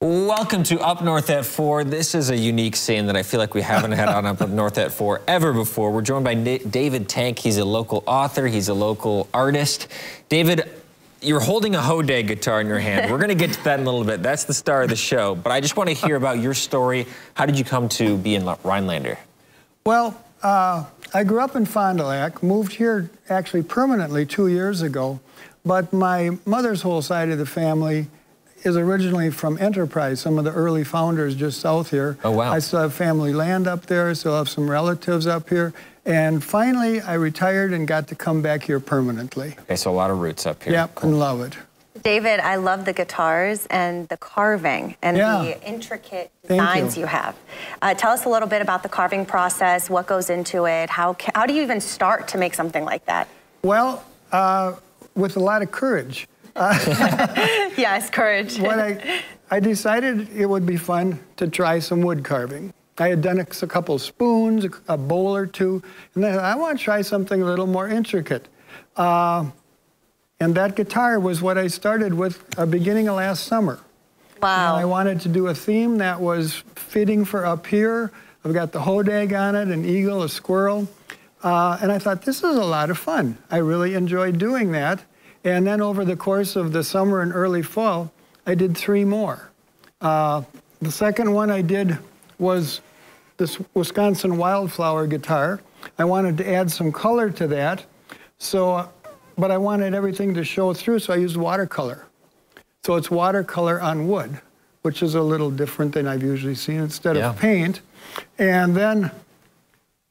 Welcome to Up North at 4. This is a unique scene that I feel like we haven't had on Up North at 4 ever before. We're joined by David Tank. He's a local author. He's a local artist. David, you're holding a Hodag guitar in your hand. We're going to get to that in a little bit. That's the star of the show. But I just want to hear about your story. How did you come to be in Rhinelander? Well, I grew up in Fond du Lac, moved here actually permanently 2 years ago. But my mother's whole side of the family is originally from Enterprise, some of the early founders just south here. Oh, wow. I still have family land up there, still have some relatives up here. And finally, I retired and got to come back here permanently. Okay, so a lot of roots up here. Yep, cool. And love it. David, I love the guitars and the carving and the intricate designs you have. Tell us a little bit about the carving process, what goes into it, how do you even start to make something like that? Well, with a lot of courage. Yes, courage. I decided it would be fun to try some wood carving. I had done a couple spoons, a bowl or two, and then I want to try something a little more intricate. And that guitar was what I started with beginning of last summer. Wow. And I wanted to do a theme that was fitting for up here. I've got the Hodag on it, an eagle, a squirrel. And I thought, this is a lot of fun. I really enjoyed doing that. And then over the course of the summer and early fall, I did 3 more. The second one I did was this Wisconsin wildflower guitar. I wanted to add some color to that, but I wanted everything to show through, so I used watercolor. So it's watercolor on wood, which is a little different than I've usually seen instead of paint. And then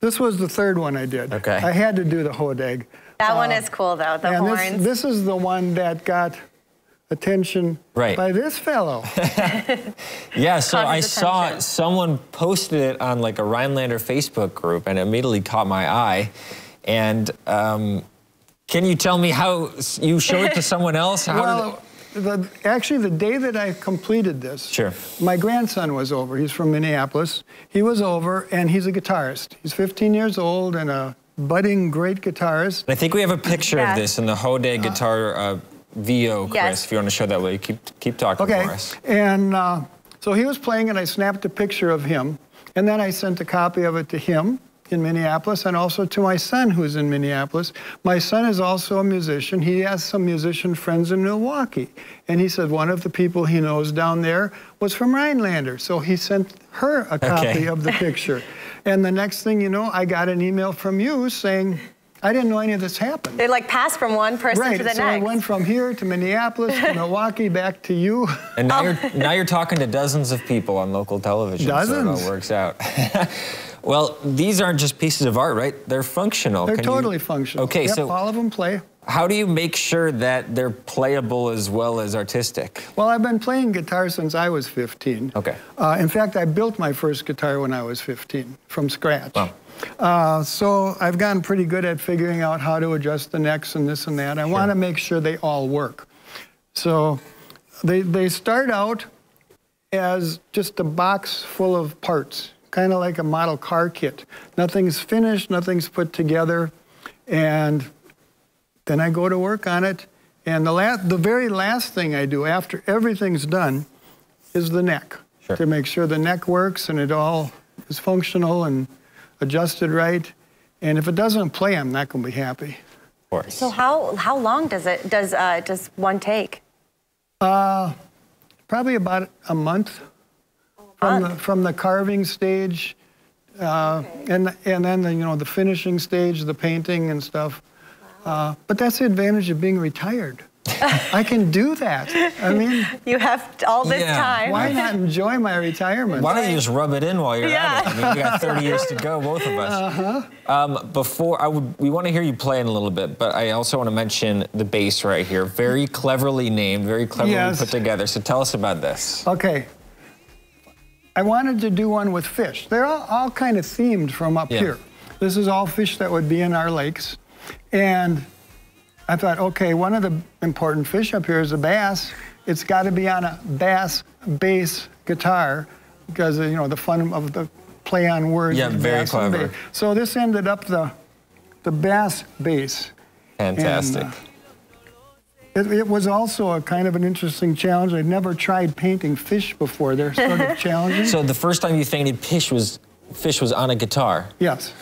this was the third one I did. Okay. I had to do the Hodag. That one is cool, though, the horns. This is the one that got attention by this fellow. Yeah, so I saw someone posted it on like a Rhinelander Facebook group, and it immediately caught my eye. And can you tell me how you showed it to someone else? Actually, the day that I completed this, my grandson was over. He's from Minneapolis. He was over, and he's a guitarist. He's 15 years old and a budding great guitarist. I think we have a picture of this in the Hodag guitar VO, Chris, if you want to show that way. Keep talking for us. And so he was playing, and I snapped a picture of him, and then I sent a copy of it to him in Minneapolis and also to my son, who's in Minneapolis. My son is also a musician. He has some musician friends in Milwaukee, and he said one of the people he knows down there was from Rhinelander, so he sent her a copy of the picture. And the next thing you know, I got an email from you saying, I didn't know any of this happened. They like passed from one person to the next. So I went from here to Minneapolis, to Milwaukee, back to you. And now you're talking to dozens of people on local television. Dozens. So it all works out. Well, these aren't just pieces of art, right? They're functional. They're totally functional. Okay, yep, so all of them play. How do you make sure that they're playable as well as artistic? Well, I've been playing guitar since I was 15. Okay. In fact, I built my first guitar when I was 15 from scratch. Wow. So I've gotten pretty good at figuring out how to adjust the necks and this and that. I want to make sure they all work. So they start out as just a box full of parts, kind of like a model car kit. Nothing's finished, nothing's put together, and then I go to work on it, and the very last thing I do after everything's done is the neck, to make sure the neck works and it all is functional and adjusted right. And if it doesn't play, I'm not going to be happy. Of course. So how long does one take? Probably about a month. From the carving stage, and then the finishing stage, the painting and stuff. But that's the advantage of being retired. I can do that. I mean, you have all this time. Why not enjoy my retirement? Why don't you just rub it in while you're at it? I mean, we got 30 years to go, both of us. We want to hear you play in a little bit, but I also want to mention the bass right here. Very cleverly named, very cleverly put together. So tell us about this. Okay. I wanted to do one with fish. They're all kind of themed from up here. This is all fish that would be in our lakes. And I thought, okay, one of the important fish up here is a bass. It's got to be on a bass bass guitar because, the fun of the play on words. Yeah, very clever. So this ended up the bass bass. Fantastic. It was also a kind of an interesting challenge. I'd never tried painting fish before. They're sort of challenging. So the first time you painted fish was on a guitar? Yes.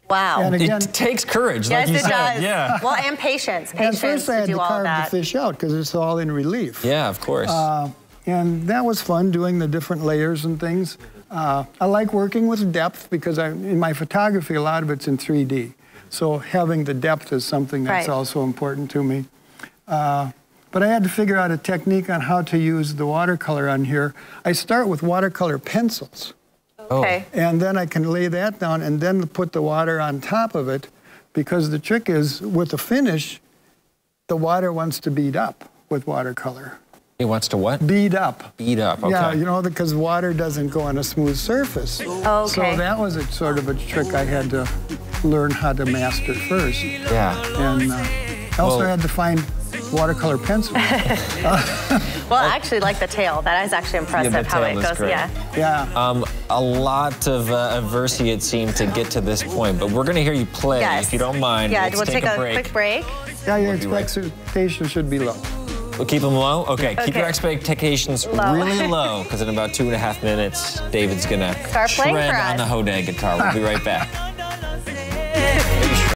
Wow. And again, it takes courage, yes, like you it said. Does. Yeah. Well, and patience. At first I had to carve the fish out because it's all in relief. Yeah, of course. And that was fun, doing the different layers and things. I like working with depth because in my photography, a lot of it's in 3D. So having the depth is something that's also important to me. But I had to figure out a technique on how to use the watercolor on here. I start with watercolor pencils. Okay. And then I can lay that down and then put the water on top of it, because the trick is, with the finish, the water wants to bead up with watercolor. It wants to what? Bead up. Bead up, okay. Yeah, you know, because water doesn't go on a smooth surface. Okay. So that was a sort of a trick I had to learn how to master first. Yeah. And I also had to find watercolor pencils. Well, I actually like the tail. That is actually impressive how it goes. Great. Yeah. A lot of adversity, it seemed, to get to this point, but we're going to hear you play, if you don't mind. Yeah, Let's we'll take a quick break. Yeah, your expectations should be low. We'll keep them low? Okay, keep your expectations really low, because in about 2.5 minutes, David's going to shred on the Hodag guitar. We'll be right back.